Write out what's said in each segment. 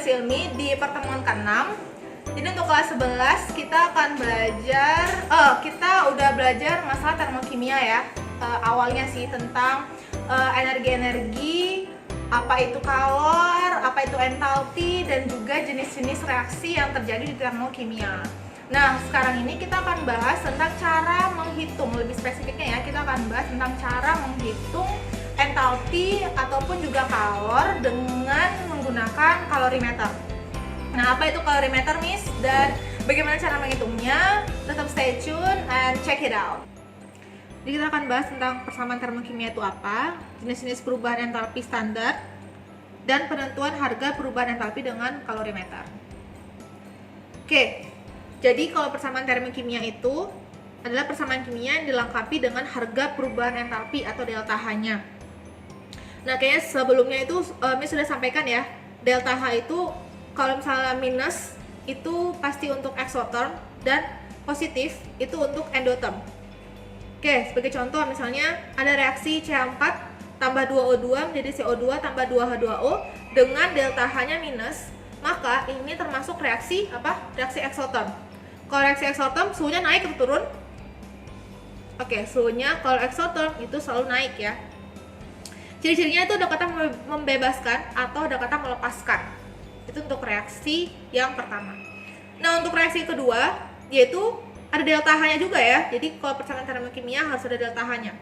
Sobat Ilmi, di pertemuan ke-6. Jadi untuk kelas 11 kita akan belajar, kita udah belajar masalah termokimia ya. Awalnya sih tentang energi-energi, apa itu kalor, apa itu entalpi, dan juga jenis-jenis reaksi yang terjadi di termokimia. Nah, sekarang ini kita akan bahas tentang cara menghitung, lebih spesifiknya ya, kita akan bahas tentang cara menghitung entalpi ataupun juga kalor dengan menggunakan kalorimeter. Nah, apa itu kalorimeter, Miss? Dan bagaimana cara menghitungnya? Tetap stay tune and check it out. Jadi kita akan bahas tentang persamaan termokimia itu apa, jenis-jenis perubahan entalpi standar, dan penentuan harga perubahan entalpi dengan kalorimeter. Oke, jadi kalau persamaan termokimia itu adalah persamaan kimia yang dilengkapi dengan harga perubahan entalpi atau delta H-nya. Nah, kayaknya sebelumnya itu Miss sudah sampaikan ya, delta H itu kalau misalnya minus itu pasti untuk exotherm dan positif itu untuk endotherm. Oke, sebagai contoh misalnya ada reaksi CH4 tambah 2O2 menjadi CO2 tambah 2H2O dengan delta H-nya minus, maka ini termasuk reaksi apa? Reaksi exotherm. Kalau reaksi exotherm suhunya naik atau turun? Oke, suhunya kalau exotherm itu selalu naik ya. Ciri-cirinya itu ada kata membebaskan atau ada kata melepaskan. Itu untuk reaksi yang pertama. Nah, untuk reaksi kedua yaitu ada delta H-nya juga ya. Jadi kalau persamaan termokimia harus ada delta H-nya.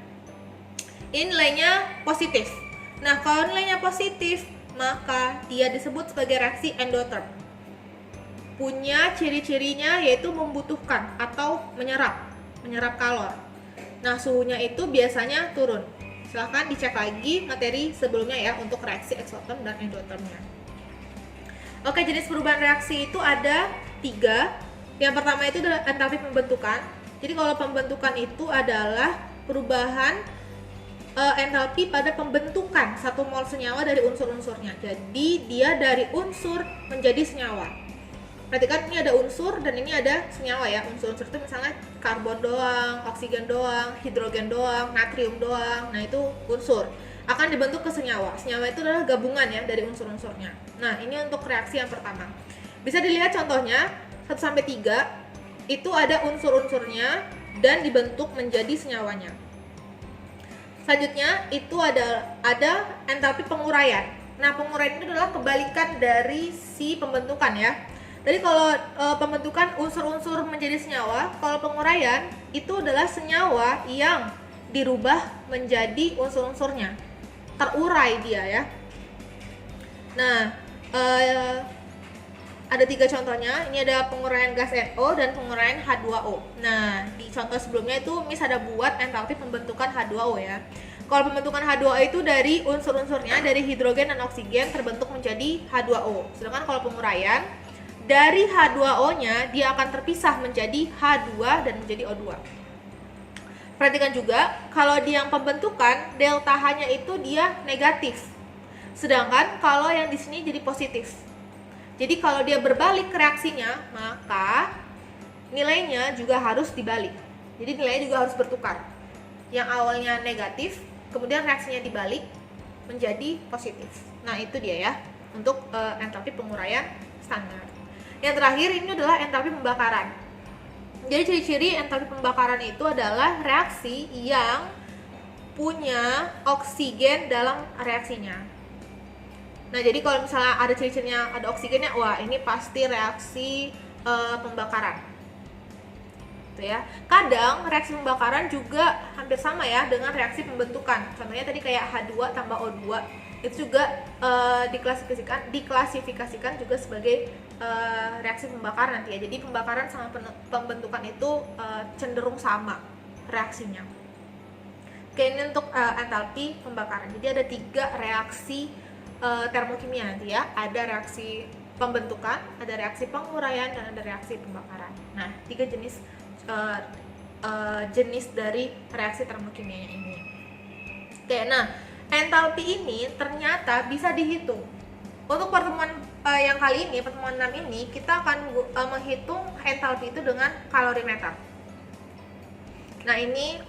Ini nilainya positif. Nah, kalau nilainya positif, maka dia disebut sebagai reaksi endotherm. Punya ciri-cirinya yaitu membutuhkan atau menyerap kalor. Nah, suhunya itu biasanya turun. Silahkan dicek lagi materi sebelumnya ya untuk reaksi exotherm dan endothermnya. Oke, jenis perubahan reaksi itu ada 3. Yang pertama itu adalah entalpi pembentukan. Jadi kalau pembentukan itu adalah perubahan entalpi pada pembentukan 1 mol senyawa dari unsur-unsurnya. Jadi dia dari unsur menjadi senyawa. Perhatikan ini ada unsur dan ini ada senyawa ya. Unsur-unsur itu misalnya karbon doang, oksigen doang, hidrogen doang, natrium doang. Nah, itu unsur akan dibentuk ke senyawa. Senyawa itu adalah gabungan ya dari unsur-unsurnya. Nah, ini untuk reaksi yang pertama. Bisa dilihat contohnya 1 sampai 3 itu ada unsur-unsurnya dan dibentuk menjadi senyawanya. Selanjutnya itu ada entalpi penguraian. Nah, penguraian itu adalah kebalikan dari si pembentukan ya. Jadi kalau pembentukan unsur-unsur menjadi senyawa, kalau penguraian itu adalah senyawa yang dirubah menjadi unsur-unsurnya, terurai dia ya. Nah, ada 3 contohnya. Ini ada penguraian gas NO dan penguraian H2O. Nah, di contoh sebelumnya itu Miss ada buat entalpi pembentukan H2O ya. Kalau pembentukan H2O itu dari unsur-unsurnya dari hidrogen dan oksigen terbentuk menjadi H2O. Sedangkan kalau penguraian dari H2O-nya dia akan terpisah menjadi H2 dan menjadi O2. Perhatikan juga kalau di yang pembentukan delta H-nya itu dia negatif. Sedangkan kalau yang di sini jadi positif. Jadi kalau dia berbalik reaksinya, maka nilainya juga harus dibalik. Jadi nilainya juga harus bertukar. Yang awalnya negatif, kemudian reaksinya dibalik menjadi positif. Nah, itu dia ya untuk entalpi penguraian standar. Yang terakhir ini adalah entalpi pembakaran. Jadi ciri-ciri entalpi pembakaran itu adalah reaksi yang punya oksigen dalam reaksinya. Nah, jadi kalau misalnya ada ciri-cirinya ada oksigennya, wah ini pasti reaksi pembakaran. Itu ya. Kadang reaksi pembakaran juga hampir sama ya dengan reaksi pembentukan. Contohnya tadi kayak H2 tambah O2 itu juga diklasifikasikan juga sebagai reaksi pembakaran nanti ya. Jadi pembakaran sama pembentukan itu cenderung sama reaksinya. Oke, ini untuk entalpi pembakaran. Jadi ada 3 reaksi termokimia nanti ya. Ada reaksi pembentukan, ada reaksi penguraian, dan ada reaksi pembakaran. Nah, 3 jenis dari reaksi termokimia ini. Oke, nah entalpi ini ternyata bisa dihitung. Untuk pertemuan yang kali ini, pertemuan 6 ini, kita akan menghitung entalpi itu dengan kalorimeter. Nah, ini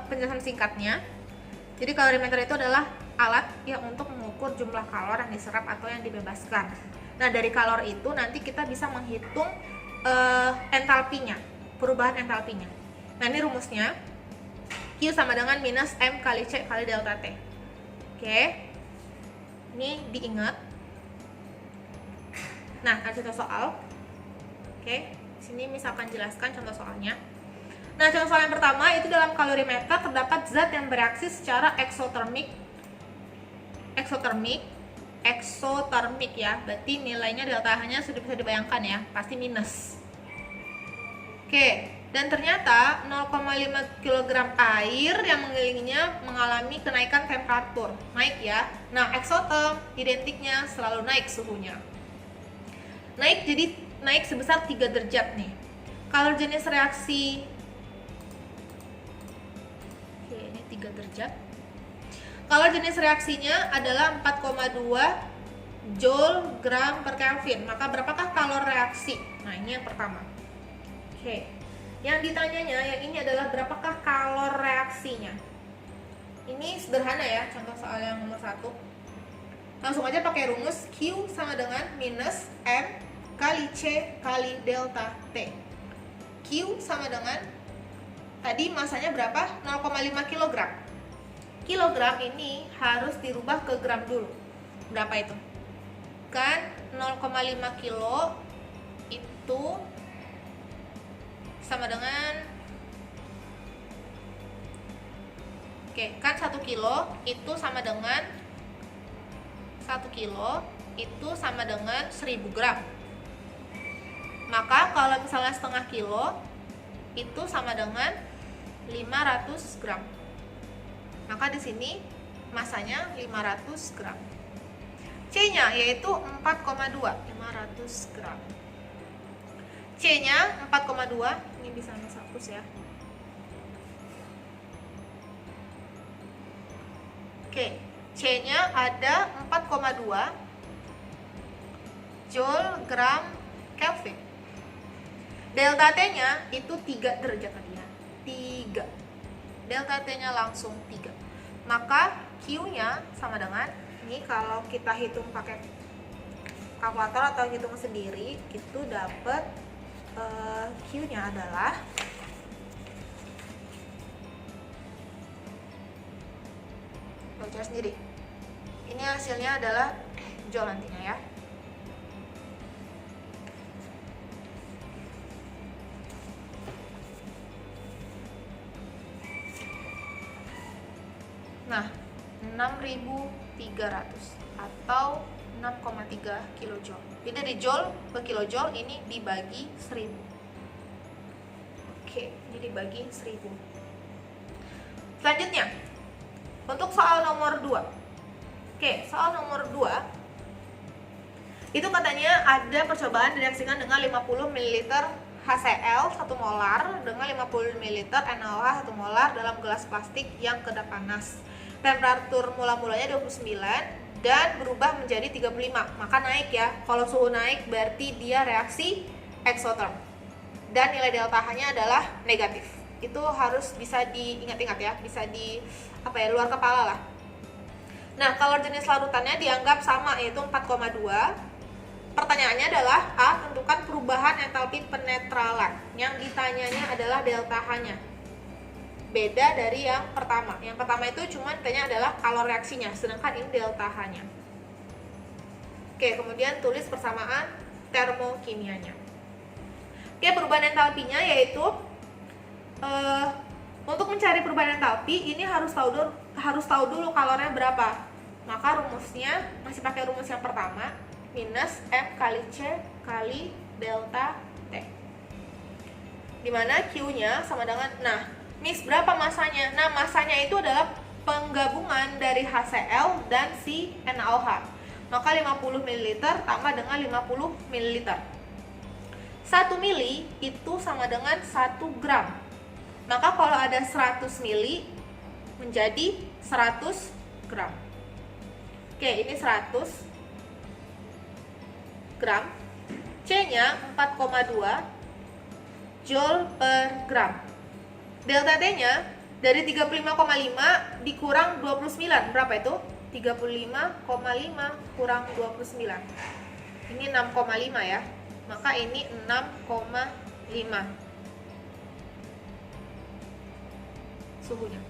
penjelasan singkatnya. Jadi kalorimeter itu adalah alat yang untuk mengukur jumlah kalor yang diserap atau yang dibebaskan. Nah, dari kalor itu nanti kita bisa menghitung entalpinya, perubahan entalpinya. Nah, ini rumusnya. Q sama dengan minus M kali C kali delta T. Oke. Ini diingat. Nah, ada contoh soal. Oke. Sini misalkan jelaskan contoh soalnya. Nah, contoh soal yang pertama itu dalam kalorimeter terdapat zat yang bereaksi secara eksotermik ya. Berarti nilainya delta H-nya sudah bisa dibayangkan ya, pasti minus. Oke, dan ternyata 0,5 kg air yang mengelilinginya mengalami kenaikan temperatur. Naik ya. Nah, eksoterm identiknya selalu naik suhunya. Naik sebesar 3 derajat nih. Kalau jenis reaksi ini 3 derajat. Kalau jenis reaksinya adalah 4,2 Joule gram per Kelvin, maka berapakah kalor reaksi? Nah, ini yang pertama. Oke. Yang ditanyanya yang ini adalah berapakah kalor reaksinya? Ini sederhana ya, contoh soal yang nomor 1. Langsung aja pakai rumus Q sama dengan minus M kali C kali delta T. Q sama dengan tadi masanya berapa? 0,5 kg. Kilogram ini harus dirubah ke gram dulu. Berapa itu? Kan 0,5 kilo itu sama dengan kan 1 kilo itu sama dengan 1 kilo itu sama dengan 1000 gram. Maka kalau misalnya setengah kilo itu sama dengan 500 gram. Maka di sini masanya 500 gram. C-nya yaitu 4,2, 500 gram. C-nya 4,2, ini bisa Mas hapus ya. Oke, C-nya ada 4,2 Joule gram Kelvin. Delta T-nya itu 3 derajat tadi ya. 3. Delta T-nya langsung 3. Maka Q-nya sama dengan, ini kalau kita hitung pakai kalkulator atau hitung sendiri, itu dapat Q-nya adalah baca sendiri. Ini hasilnya adalah Joule nantinya ya. Nah, 6.300 atau 6,3 kJ. Jadi dari joule ke kilojoule ini dibagi 1000. Oke, ini dibagi 1000. Selanjutnya, untuk soal nomor 2. Oke, soal nomor 2 itu katanya ada percobaan direaksikan dengan 50 ml HCl 1 molar dengan 50 ml NaOH 1 molar dalam gelas plastik yang kedap panas. Temperatur mula-mulanya 29 dan berubah menjadi 35, maka naik ya. Kalau suhu naik berarti dia reaksi eksoterm dan nilai delta H-nya adalah negatif. Itu harus bisa diingat-ingat ya, bisa di luar kepala lah. Nah, kalau jenis larutannya dianggap sama, yaitu 4,2. Pertanyaannya adalah A, tentukan perubahan entalpi penetralan. Yang ditanyanya adalah delta H-nya. Beda dari yang pertama. Yang pertama itu cuma ditanya adalah kalor reaksinya, sedangkan ini delta H-nya. Oke, kemudian tulis persamaan termokimianya. Oke, perubahan entalpinya yaitu untuk mencari perubahan entalpi ini harus tahu dulu kalornya berapa. Maka rumusnya masih pakai rumus yang pertama, minus M kali C kali delta T. Dimana Q-nya sama dengan, Miss, berapa masanya? Nah, masanya itu adalah penggabungan dari HCl dan si NaOH. Maka 50 ml tambah dengan 50 ml. 1 mili itu sama dengan 1 gram. Maka kalau ada 100 mili menjadi 100 gram. Oke, ini 100 gram. C-nya 4,2 Joule per gram. Delta T-nya dari 35,5 dikurang 29. Berapa itu? 35,5 kurang 29. Ini 6,5 ya. Maka ini 6,5 suhunya.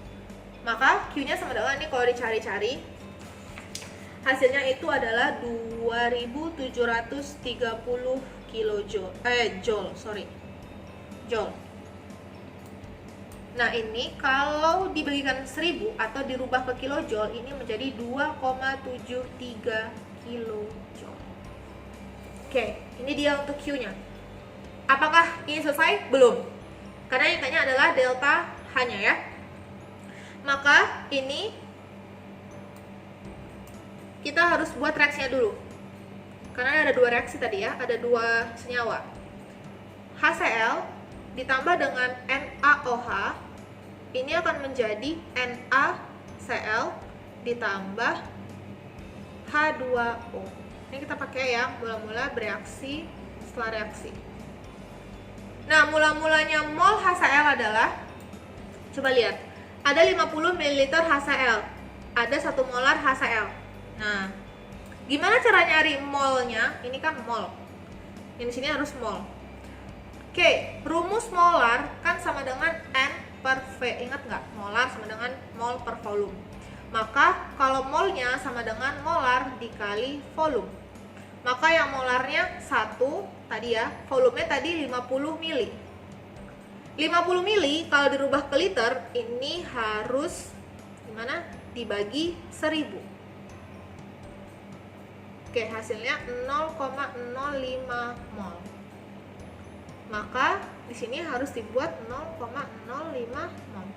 Maka Q-nya sama dengan ini kalau dicari-cari hasilnya itu adalah 2730 joule. Nah, ini kalau dibagikan 1000 atau dirubah ke kilojoule ini menjadi 2,73 kilojoule. Oke, ini dia untuk Q-nya. Apakah ini selesai? Belum. Karena yang tanya adalah delta H-nya ya. Maka ini kita harus buat reaksinya dulu. Karena ada dua reaksi tadi ya, ada dua senyawa. HCl ditambah dengan NaOH, ini akan menjadi NaCl ditambah H2O. Ini kita pakai yang mula-mula bereaksi setelah reaksi. Nah, mula-mulanya mol HCl adalah, coba lihat, ada 50 ml HCl, ada 1 molar HCl. Nah, gimana cara nyari molnya? Ini kan mol. Yang di sini harus mol. Oke, rumus molar kan sama dengan N per V. Ingat nggak? Molar sama dengan mol per volume. Maka kalau molnya sama dengan molar dikali volume. Maka yang molarnya 1 tadi ya, volumenya tadi 50 mili. 50 mili kalau dirubah ke liter ini harus gimana? Dibagi 1000. Oke, hasilnya 0,05 mol. Maka di sini harus dibuat 0,05 mol.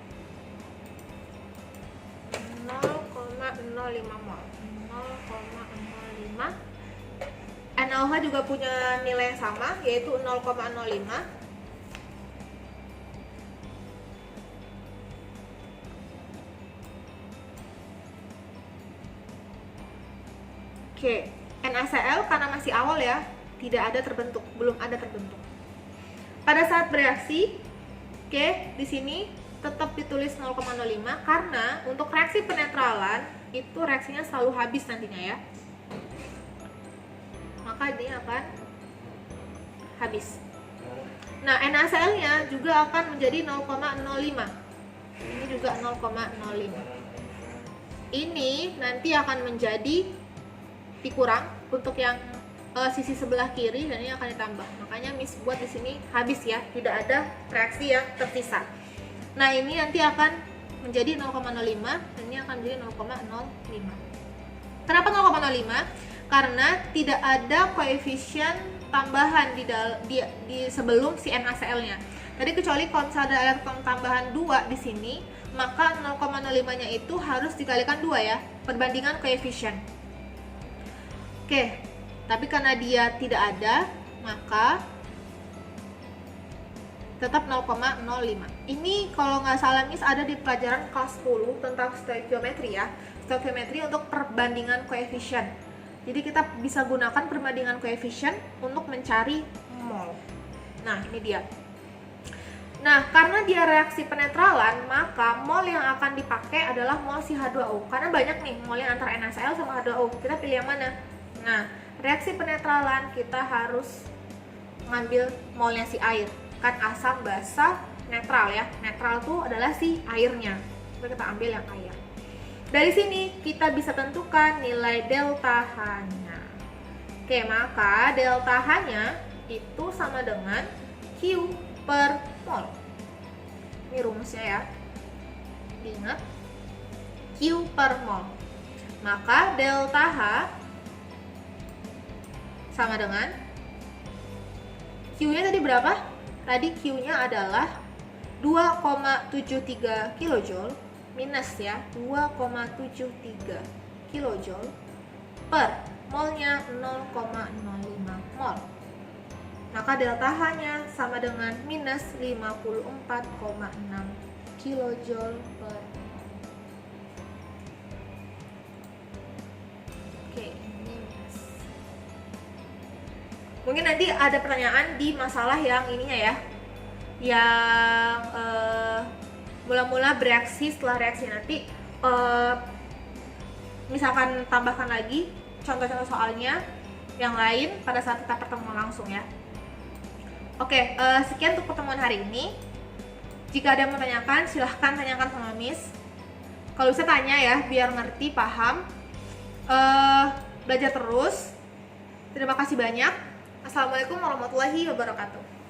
0,05 mol. 0,05. NaOH juga punya nilai yang sama, yaitu 0,05. Oke, NaCl karena masih awal ya, tidak ada terbentuk, belum ada terbentuk. Pada saat bereaksi, oke, di sini tetap ditulis 0,05 karena untuk reaksi penetralan itu reaksinya selalu habis nantinya ya. Maka dia akan habis. Nah, NaCl-nya juga akan menjadi 0,05. Ini juga 0,05. Ini nanti akan menjadi dikurang untuk yang sisi sebelah kiri dan ini akan ditambah. Makanya Miss buat di sini habis ya, tidak ada reaksi yang tersisa. Nah, ini nanti akan menjadi 0,05 dan ini akan menjadi 0,05. Kenapa 0,05? Karena tidak ada koefisien tambahan di sebelum si NaCl-nya. Tadi kecuali kalau misalnya ada elektron tambahan 2 di sini, maka 0,05-nya itu harus dikalikan 2 ya, perbandingan koefisien. Oke, tapi karena dia tidak ada, maka tetap 0,05. Ini kalau nggak salah Miss ada di pelajaran kelas 10 tentang stoikiometri ya. Stoikiometri untuk perbandingan koefisien. Jadi kita bisa gunakan perbandingan koefisien untuk mencari mol. Nah, ini dia. Nah, karena dia reaksi penetralan, maka mol yang akan dipakai adalah mol si H2O. Karena banyak nih mol yang antara NaCl sama H2O. Kita pilih yang mana? Nah, reaksi penetralan kita harus ngambil molnya si air. Kan asam basa netral ya. Netral tuh adalah si airnya. Jadi kita ambil yang air. Dari sini kita bisa tentukan nilai delta H-nya. Oke, maka delta H-nya itu sama dengan Q per mol. Ini rumusnya ya. Ingat, Q per mol. Maka delta H sama dengan Q-nya tadi berapa? Tadi Q-nya adalah 2,73 kilojoule minus ya 2,73 kilojoule per molnya 0,05 mol. Maka delta H-nya sama dengan minus 54,6 kilojoule per mol. Oke, ini minus. Mungkin nanti ada pertanyaan di masalah yang ininya ya, yang mula-mula bereaksi setelah reaksi nanti. Misalkan tambahkan lagi contoh-contoh soalnya yang lain pada saat kita pertemuan langsung ya. Oke, sekian untuk pertemuan hari ini. Jika ada yang mau tanyakan, silahkan tanyakan sama Miss. Kalau bisa tanya ya, biar ngerti, paham. Belajar terus. Terima kasih banyak. Assalamualaikum warahmatullahi wabarakatuh.